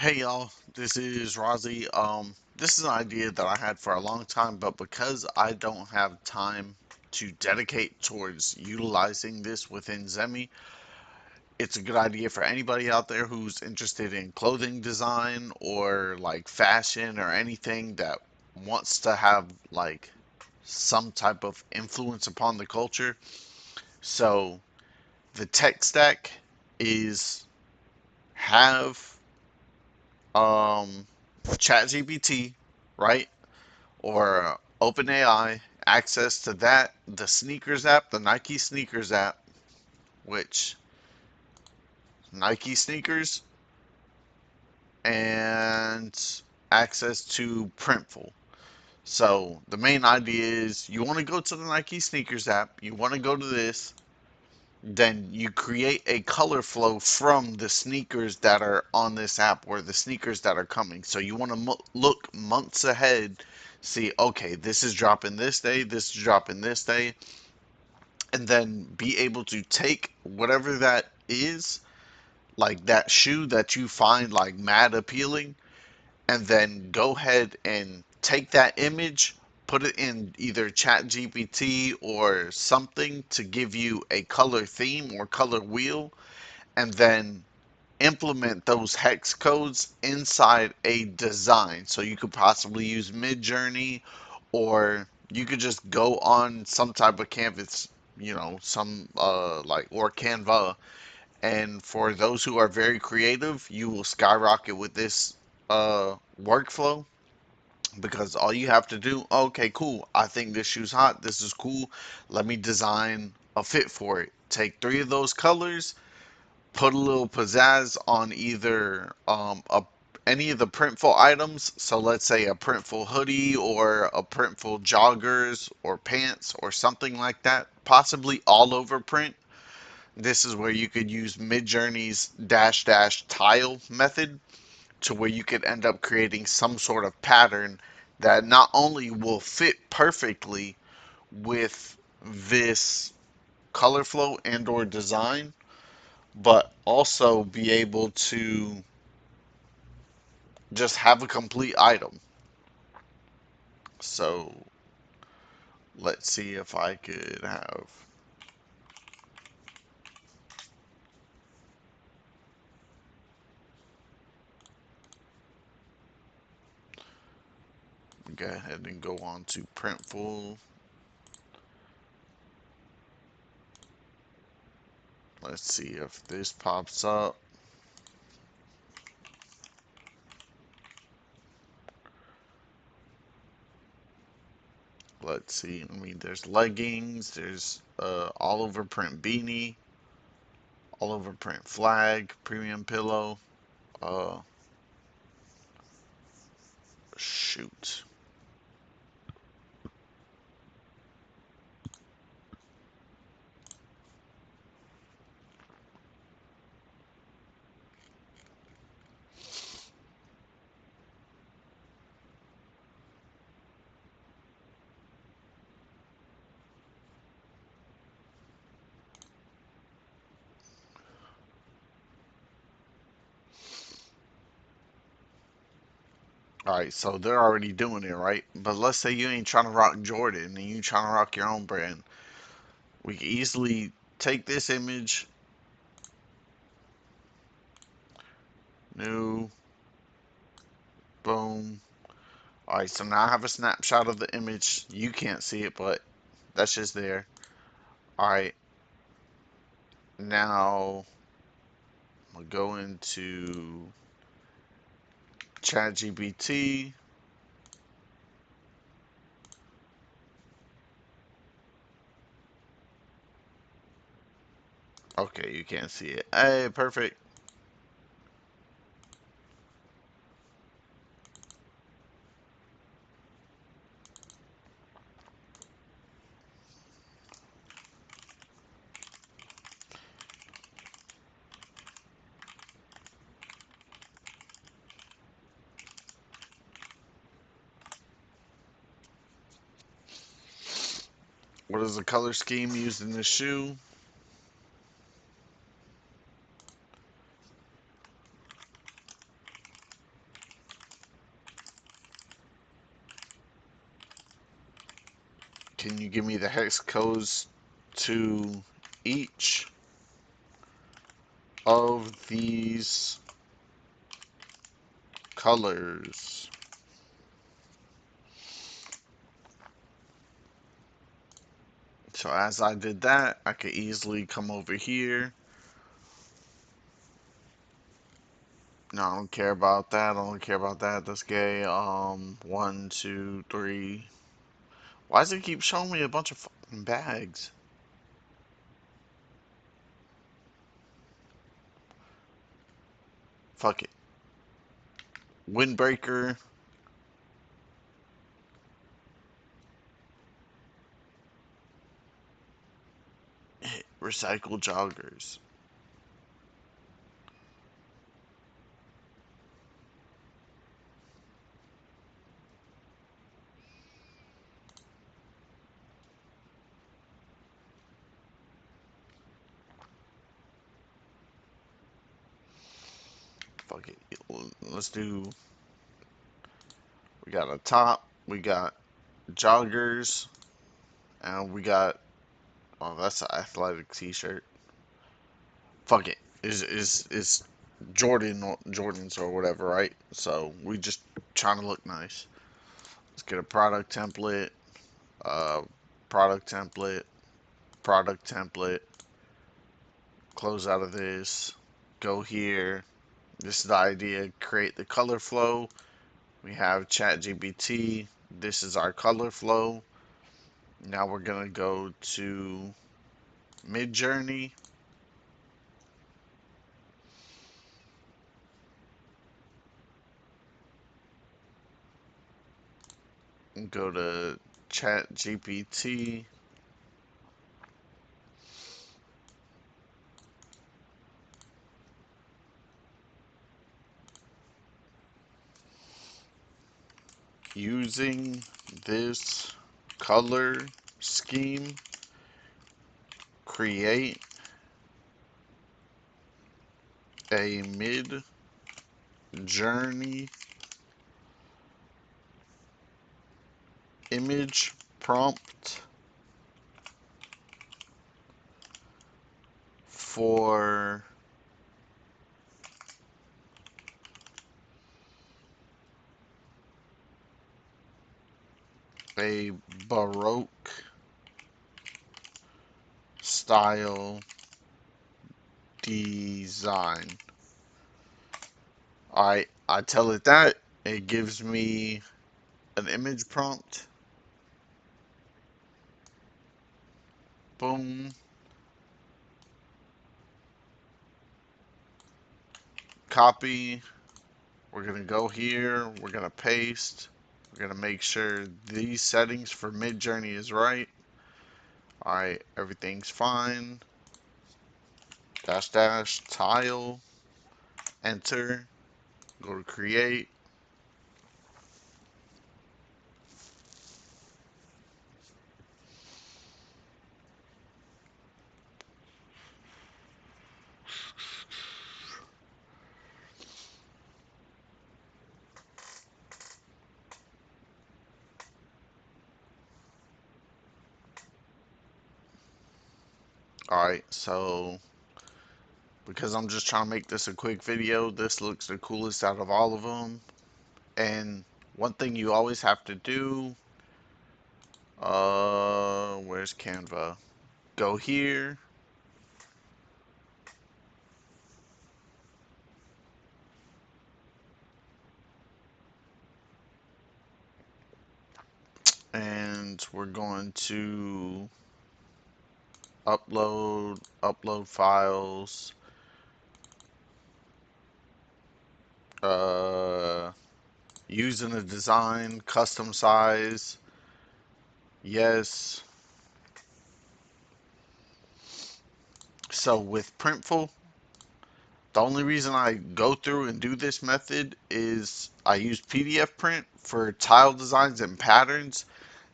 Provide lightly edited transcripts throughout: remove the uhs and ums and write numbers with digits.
Hey y'all, this is Rozzy. This is an idea that I had for a long time, but because I don't have time to dedicate towards utilizing this within Zemi, it's a good idea for anybody out there who's interested in clothing design or like fashion or anything that wants to have like some type of influence upon the culture. So the tech stack is have um ChatGPT, right? Or OpenAI, access to that, the sneakers app, the Nike SNKRS app, which Nike sneakers, and access to Printful. So the main idea is you want to go to the Nike SNKRS app, you want to go to this, then you create a color flow from the sneakers that are on this app or the sneakers that are coming. So you want to look months ahead, see, okay, this is dropping this day, this is dropping this day, and then be able to take whatever that is, like that shoe that you find like mad appealing, and then go ahead and take that image, put it in either Chat GPT or something to give you a color theme or color wheel, and then implement those hex codes inside a design. So you could possibly use Midjourney, or you could just go on some type of canvas, some like or Canva. And for those who are very creative, you will skyrocket with this workflow, because all you have to do, okay, cool, I think this shoe's hot, this is cool, let me design a fit for it. Take three of those colors, put a little pizzazz on either any of the Printful items. So let's say a Printful hoodie or a Printful joggers or pants or something like that, possibly all over print. This is where you could use Midjourney's dash dash tile method, to where you could end up creating some sort of pattern that not only will fit perfectly with this color flow and or design, but also be able to just have a complete item. So let's see if I could have, go ahead and go on to Printful. Let's see if this pops up. Let's see. I mean, there's leggings, there's all over print beanie, all over print flag, premium pillow. Uh, Shoot. All right, so they're already doing it, right? But let's say you ain't trying to rock Jordan and you trying to rock your own brand. We can easily take this image, new, boom. All right, so now I have a snapshot of the image. You can't see it, but that's just there. All right, now I'll go into ChatGPT. Okay, you can't see it. Hey, perfect. What is the color scheme used in the shoe? Can you give me the hex codes to each of these colors? So as I did that, I could easily come over here. No, I don't care about that. I don't care about that. That's gay. 1, 2, 3. Why does it keep showing me a bunch of fucking bags? Fuck it. Windbreaker. Recycle joggers. Fuck it. Let's do. We got a top. We got joggers. And we got. Oh, that's an athletic t-shirt. Fuck it. Is Jordans or whatever, right? So we just trying to look nice. Let's get a uh, product template, product template. Close out of this. Go here. This is the idea. Create the color flow. We have ChatGPT. This is our color flow. Now we're gonna go to Midjourney. And go to ChatGPT. Using this color scheme, create a mid journey image prompt for a Baroque style design. I tell it that, it gives me an image prompt. Boom. Copy. We're going to go here. We're going to paste. We're going to make sure these settings for Midjourney is right. Alright, everything's fine. Dash dash tile. Enter. Go to create. Alright, so because I'm just trying to make this a quick video, this looks the coolest out of all of them. And one thing you always have to do, where's Canva? Go here. And we're going to upload files, uh, using a design, custom size, yes. So with Printful, the only reason I go through and do this method is I use PDF print for tile designs and patterns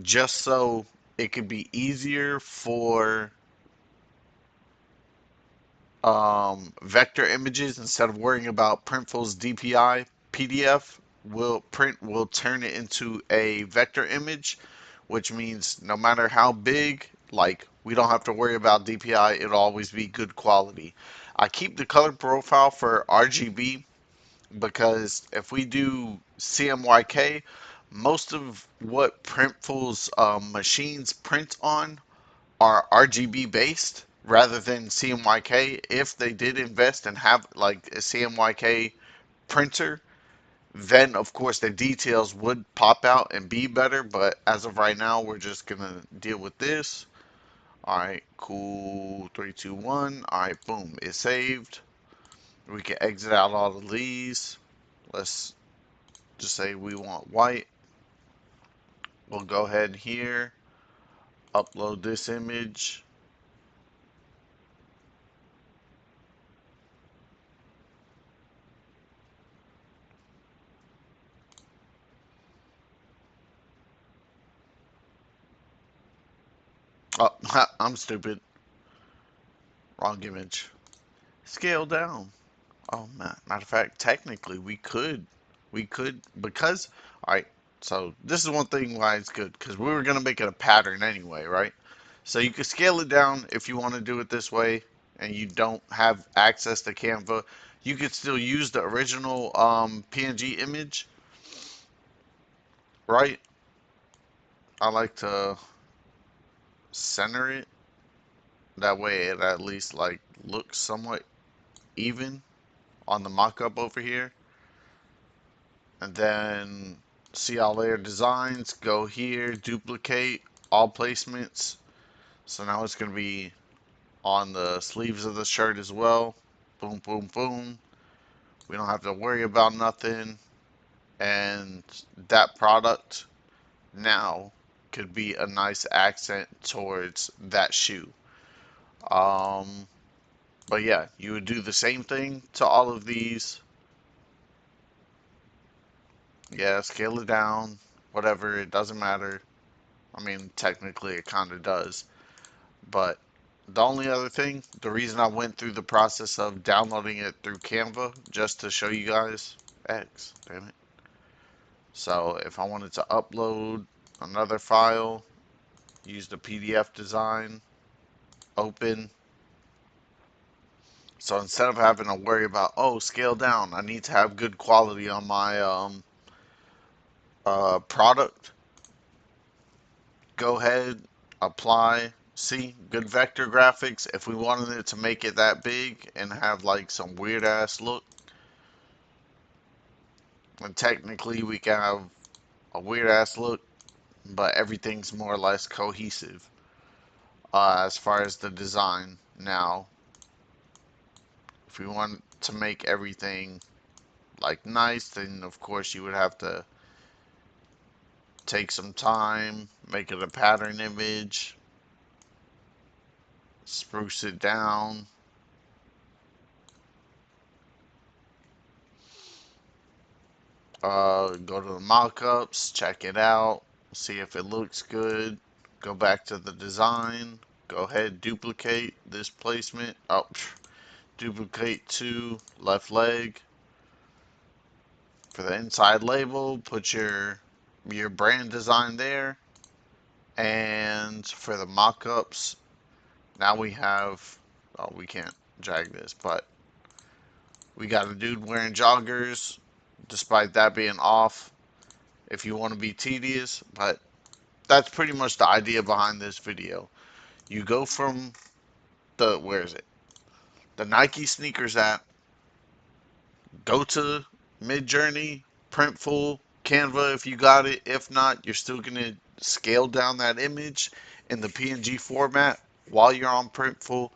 just so it could be easier for vector images instead of worrying about Printful's DPI PDF. Will turn it into a vector image, which means no matter how big, like we don't have to worry about DPI, it'll always be good quality. I keep the color profile for RGB because if we do CMYK, most of what Printful's machines print on are RGB based rather than CMYK. If they did invest and have like a CMYK printer, then of course the details would pop out and be better. But as of right now, we're just gonna deal with this. All right, cool. 3, 2, 1. All right, boom. It's saved. We can exit out all of these. Let's just say we want white. We'll go ahead here, upload this image. Oh, I'm stupid. Wrong image. Scale down. Oh, matter of fact, technically we could, because, all right, so this is one thing why it's good, because we were going to make it a pattern anyway, right? So you can scale it down if you want to do it this way and you don't have access to Canva. You could still use the original PNG image, right? I like to center it. That way it at least like looks somewhat even on the mock-up over here. And then see all layer designs, go here, duplicate all placements. So now it's going to be on the sleeves of the shirt as well. Boom, boom, boom. We don't have to worry about nothing. And that product now could be a nice accent towards that shoe. Um, but yeah, you would do the same thing to all of these. Yeah, scale it down, whatever, it doesn't matter. I mean, technically it kind of does. But the only other thing, the reason I went through the process of downloading it through Canva, just to show you guys, X, damn it. So if I wanted to upload another file, use the PDF design, open. So instead of having to worry about, oh, scale down, I need to have good quality on my product, go ahead, apply. See, good vector graphics. If we wanted it to make it that big and have like some weird ass look, and technically we can have a weird ass look, but everything's more or less cohesive as far as the design. Now, if we want to make everything like nice, then of course you would have to take some time, make it a pattern image, spruce it down. Go to the mockups, check it out, see if it looks good. Go back to the design. Go ahead, duplicate this placement. Oh, duplicate to left leg. For the inside label, put your brand design there. And for the mockups, now we have, oh, we can't drag this, but we got a dude wearing joggers, despite that being off, if you want to be tedious. But that's pretty much the idea behind this video. You go from the, where is it? The Nike SNKRS app, go to Midjourney, Printful, Canva if you got it. If not, you're still going to scale down that image in the PNG format while you're on Printful.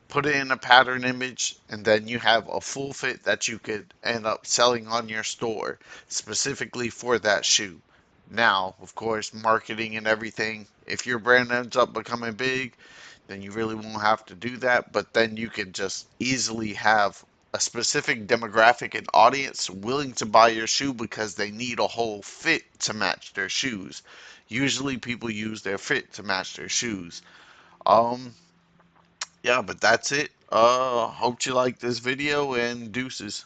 Put it in a pattern image, and then you have a full fit that you could end up selling on your store specifically for that shoe. Now, of course, marketing and everything, if your brand ends up becoming big, then you really won't have to do that. But then you can just easily have a specific demographic and audience willing to buy your shoe because they need a whole fit to match their shoes. Usually people use their fit to match their shoes. Um, yeah, but that's it. Hope you like this video, and deuces.